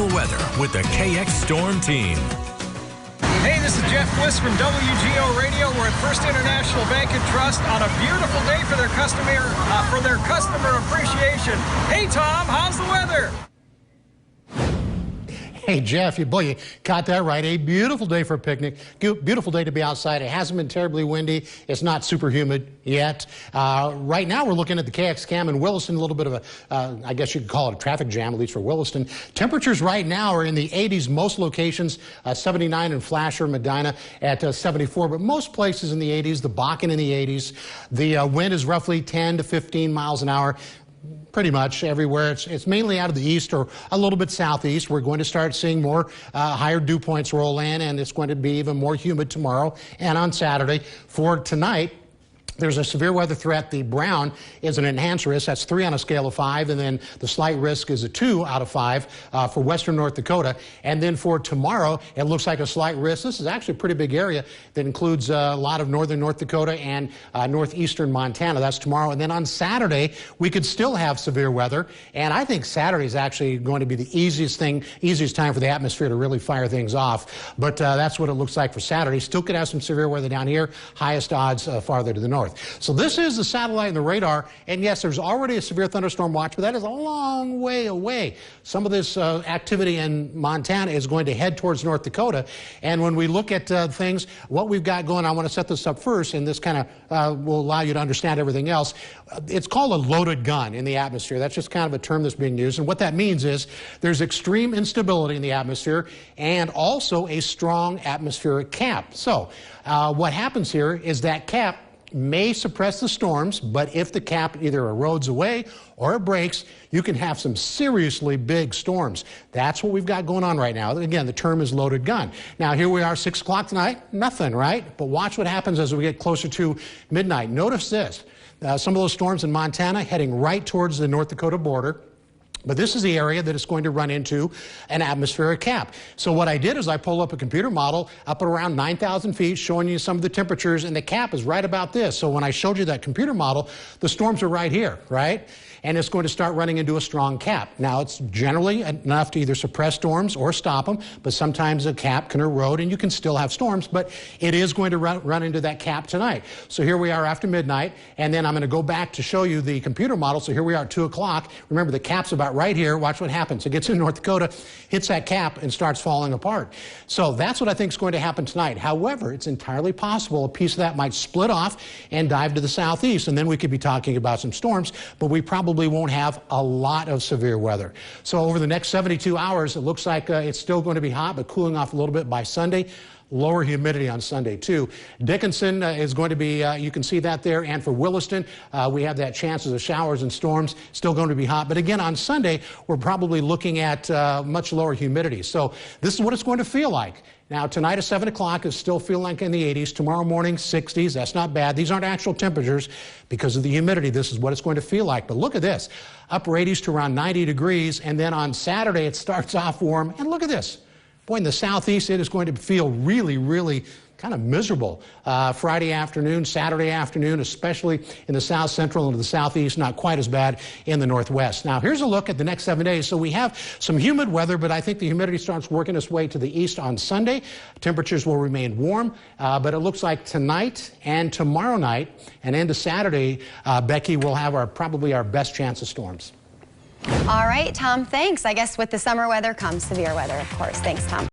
local weather with the KX Storm Team. Hey, this is Jeff Bliss from WGO Radio. We're at First International Bank and Trust on a beautiful day for their customer appreciation. Hey, Tom, how's the weather? Hey, Jeff, you caught that right. A beautiful day for a picnic. Beautiful day to be outside. It hasn't been terribly windy. It's not super humid yet. Right now, we're looking at the KX cam in Williston, a little bit of a, I guess you could call it a traffic jam, at least for Williston. Temperatures right now are in the 80s, most locations, 79 in Flasher, Medina at 74, but most places in the 80s, the Bakken in the 80s. The wind is roughly 10 to 15 miles an hour. Pretty much everywhere. It's mainly out of the east or a little bit southeast. We're going to start seeing more higher dew points roll in, and it's going to be even more humid tomorrow and on Saturday. For tonight, there's a severe weather threat. The brown is an enhanced risk. That's 3 on a scale of 5. And then the slight risk is a 2 out of 5 for western North Dakota. And then for tomorrow, it looks like a slight risk. This is actually a pretty big area that includes a lot of northern North Dakota and northeastern Montana. That's tomorrow. And then on Saturday, we could still have severe weather. And I think Saturday is actually going to be the easiest time for the atmosphere to really fire things off. But that's what it looks like for Saturday. Still could have some severe weather down here. Highest odds farther to the north. So this is the satellite and the radar, and yes, there's already a severe thunderstorm watch, but that is a long way away. Some of this activity in Montana is going to head towards North Dakota, and when we look at things, what we've got going, I want to set this up first, and this kind of will allow you to understand everything else. It's called a loaded gun in the atmosphere. That's just kind of a term that's being used, and what that means is there's extreme instability in the atmosphere and also a strong atmospheric cap. So what happens here is that cap may suppress the storms, but if the cap either erodes away or it breaks, you can have some seriously big storms. That's what we've got going on right now. Again, the term is loaded gun. Now, here we are, 6 o'clock tonight, nothing, right? But watch what happens as we get closer to midnight. Notice this. Some of those storms in Montana heading right towards the North Dakota border. But this is the area that it's going to run into an atmospheric cap. So what I did is I pulled up a computer model up at around 9,000 feet showing you some of the temperatures, and the cap is right about this. So when I showed you that computer model, the storms are right here, right? And it's going to start running into a strong cap. Now, it's generally enough to either suppress storms or stop them, but sometimes a cap can erode and you can still have storms, but it is going to run into that cap tonight. So here we are after midnight, and then I'm going to go back to show you the computer model. So here we are at 2 o'clock. Remember, the cap's about right here. Watch what happens. It gets in North Dakota, hits that cap, and starts falling apart. So that's what I think is going to happen tonight. However, it's entirely possible a piece of that might split off and dive to the southeast, and then we could be talking about some storms, but we probably won't have a lot of severe weather. So over the next 72 hours, it looks like it's still going to be hot, but cooling off a little bit by Sunday. Lower humidity on Sunday, too. Dickinson is going to be, you can see that there. And for Williston, we have that chances of showers and storms, still going to be hot. But again, on Sunday, we're probably looking at much lower humidity. So this is what it's going to feel like. Now, tonight at 7 o'clock is still feeling like in the 80s. Tomorrow morning, 60s. That's not bad. These aren't actual temperatures because of the humidity. This is what it's going to feel like. But look at this. Upper 80s to around 90 degrees. And then on Saturday, it starts off warm. And look at this. Boy, in the southeast, it is going to feel really, really kind of miserable. Friday afternoon, Saturday afternoon, especially in the south central and the southeast, not quite as bad in the northwest. Now, here's a look at the next 7 days. So we have some humid weather, but I think the humidity starts working its way to the east on Sunday. Temperatures will remain warm, but it looks like tonight and tomorrow night and into Saturday, Becky, will have probably our best chance of storms. All right, Tom, thanks. I guess with the summer weather comes severe weather, of course. Thanks, Tom.